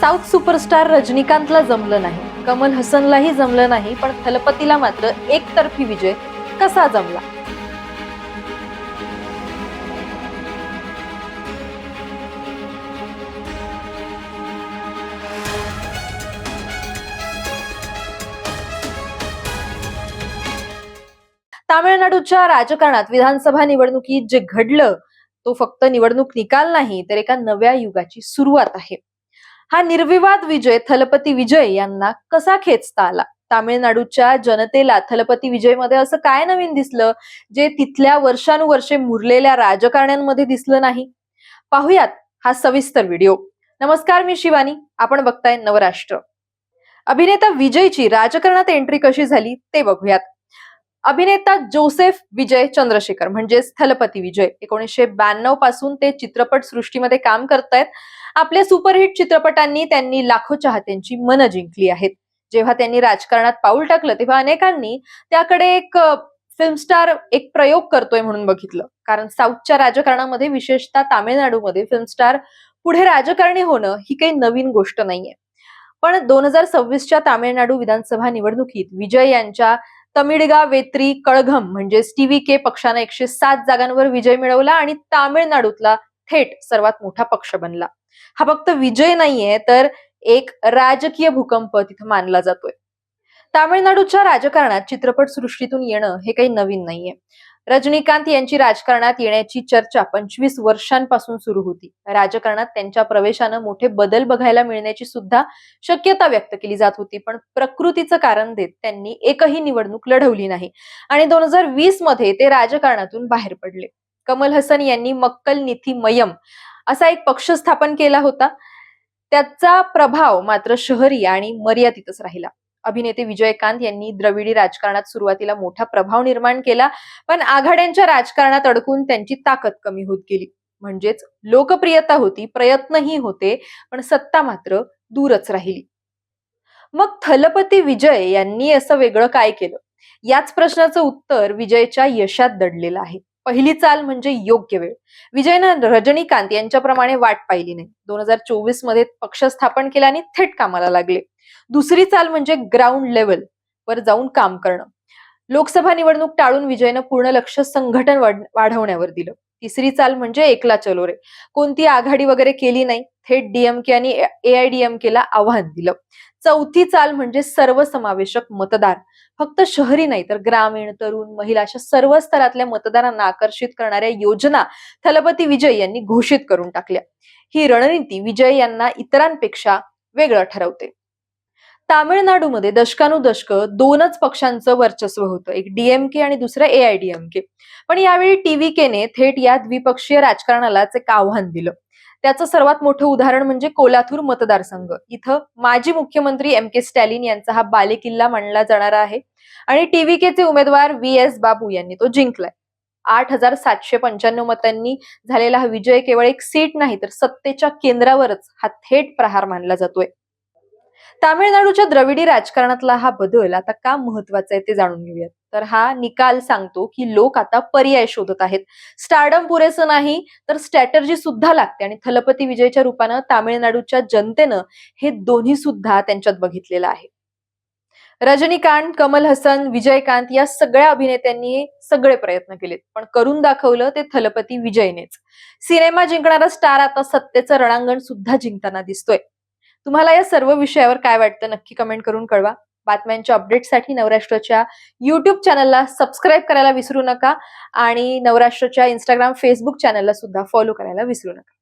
South superstar रजनीकांतला जमलं नाही, कमल हसनलाही जमलं नाही, पण थलपतीला मात्र एकतर्फी विजय कसा जमला? तामिळनाडूच्या राजकारणात विधानसभा निवडणुकीत जे घडलं तो फक्त निवडणूक निकाल नाही, तर एका नव्या युगाची सुरुवात आहे. हा निर्विवाद विजय थलपती विजय यांना कसा खेचता आला? तामिळनाडूच्या जनतेला थलपती विजय मध्ये असं काय नवीन दिसलं जे तिथल्या वर्षानुवर्षे मुरलेल्या राजकारण्यांमध्ये दिसलं नाही? पाहुयात हा सविस्तर व्हिडिओ. नमस्कार, मी शिवानी. आपण बघताय नवराष्ट्र. अभिनेता विजयची राजकारणात एंट्री कशी झाली ते बघूयात. अभिनेता जोसेफ विजय चंद्रशेखर म्हणजेच थलपती विजय 1992 पासून ते चित्रपट सृष्टीमध्ये काम करतायत. आपल्या सुपरहिट चित्रपटांनी त्यांनी लाखो चाहत्यांची मनं जिंकली आहेत. जेव्हा त्यांनी राजकारणात पाऊल टाकलं तेव्हा अनेकांनी त्याकडे एक फिल्मस्टार एक प्रयोग करतोय म्हणून बघितलं. कारण साऊथच्या राजकारणामध्ये, विशेषतः तामिळनाडूमध्ये फिल्मस्टार पुढे राजकारणी होणं ही काही नवीन गोष्ट नाहीये. पण 2026च्या तामिळनाडू विधानसभा निवडणुकीत विजय यांच्या तमिळगा वेत्री कळघम म्हणजेच TVK पक्षाने 107 जागांवर विजय मिळवला आणि तामिळनाडूतला थेट सर्वात मोठा पक्ष बनला. हा फक्त विजय नाहीये, तर एक राजकीय भूकंप तिथे मानला जातोय. तामिळनाडूच्या राजकारणात चित्रपट सृष्टीतून येणं हे काही नवीन नाहीये. रजनीकांत यांची राजकारणात येण्याची चर्चा 25 वर्षांपासून सुरू होती. राजकारणात त्यांच्या प्रवेशानं मोठे बदल बघायला मिळण्याची सुद्धा शक्यता व्यक्त केली जात होती, पण प्रकृतीचं कारण देत त्यांनी एकही निवडणूक लढवली नाही आणि 2020 मध्ये ते राजकारणातून बाहेर पडले. कमल हसन यांनी मक्कल नीती मयम असा एक पक्ष स्थापन केला होता. त्याचा प्रभाव मात्र शहरी आणि मर्यादितच राहिला. अभिनेते विजयकांत यांनी द्रविडी राजकारणात सुरुवातीला मोठा प्रभाव निर्माण केला, पण आघाड्यांच्या राजकारणात अडकून त्यांची ताकद कमी होत गेली. म्हणजेच लोकप्रियता होती, प्रयत्नही होते, पण सत्ता मात्र दूरच राहिली. मग थलपती विजय यांनी असं वेगळं काय केलं? याच प्रश्नाचं उत्तर विजयच्या यशात दडलेलं आहे. पहिली चाल म्हणजे योग्य वेळ. विजयनं रजनीकांत यांच्याप्रमाणे वाट पाहिली नाही. 2024 मध्ये पक्ष स्थापन केला आणि थेट कामाला लागले. दुसरी चाल म्हणजे ग्राउंड लेवल वर जाऊन काम करणं. लोकसभा निवडणूक टाळून विजयनं पूर्ण लक्ष संघटन वाढवण्यावर दिलं. तिसरी चाल म्हणजे एकला चलो रे. कोणती आघाडी वगैरे केली नाही, थेट DMK आणि AIDMK ला आव्हान दिलं. चौथी चाल म्हणजे सर्वसमावेशक मतदार. फक्त शहरी नाही, तर ग्रामीण, तरुण, महिला अशा सर्व स्तरातल्या मतदारांना आकर्षित करणाऱ्या योजना थलपती विजय यांनी घोषित करून टाकल्या. ही रणनीती विजय यांना इतरांपेक्षा वेगळं ठरवते. तामिळनाडूमध्ये दशकानुदशक दोनच पक्षांचं वर्चस्व होतं, एक DMK आणि दुसरं AIDMK. पण यावेळी TVKने थेट या द्विपक्षीय राजकारणालाच एक आव्हान दिलं. त्याचं सर्वात मोठं उदाहरण म्हणजे कोल्हापूर मतदारसंघ. इथं माजी मुख्यमंत्री MK स्टॅलिन यांचा हा बालेकिल्ला मानला जाणार आहे आणि TVKचे उमेदवार VS बाबू यांनी तो जिंकलाय. 8,795 मतांनी झालेला हा विजय केवळ एक सीट नाही, तर सत्तेच्या केंद्रावरच हा थेट प्रहार मानला जातोय. तामिळनाडूच्या द्रविडी राजकारणातला हा बदल आता का महत्वाचा आहे ते जाणून घेऊयात. तर हा निकाल सांगतो की लोक आता पर्याय शोधत आहेत. स्टारडम पुरेसं नाही, तर स्ट्रॅटर्जी सुद्धा लागते आणि थलपती विजयच्या रूपानं तामिळनाडूच्या जनतेनं हे दोन्ही सुद्धा त्यांच्यात बघितलेलं आहे. रजनीकांत, कमल हसन, विजयकांत या सगळ्या अभिनेत्यांनी सगळे प्रयत्न केलेत, पण करून दाखवलं ते थलपती विजयनेच. सिनेमा जिंकणारा स्टार आता सत्तेचं रणांगण सुद्धा जिंकताना दिसतोय. तुम्हाला या सर्व विषयावर काय वाटतं नक्की कमेंट करून कळवा. बातम्यांच्या अपडेटसाठी नवराष्ट्राच्या YouTube चॅनलला सबस्क्राईब करायला विसरू नका आणि नवराष्ट्राच्या Instagram, Facebook चॅनलला सुद्धा फॉलो करायला विसरू नका.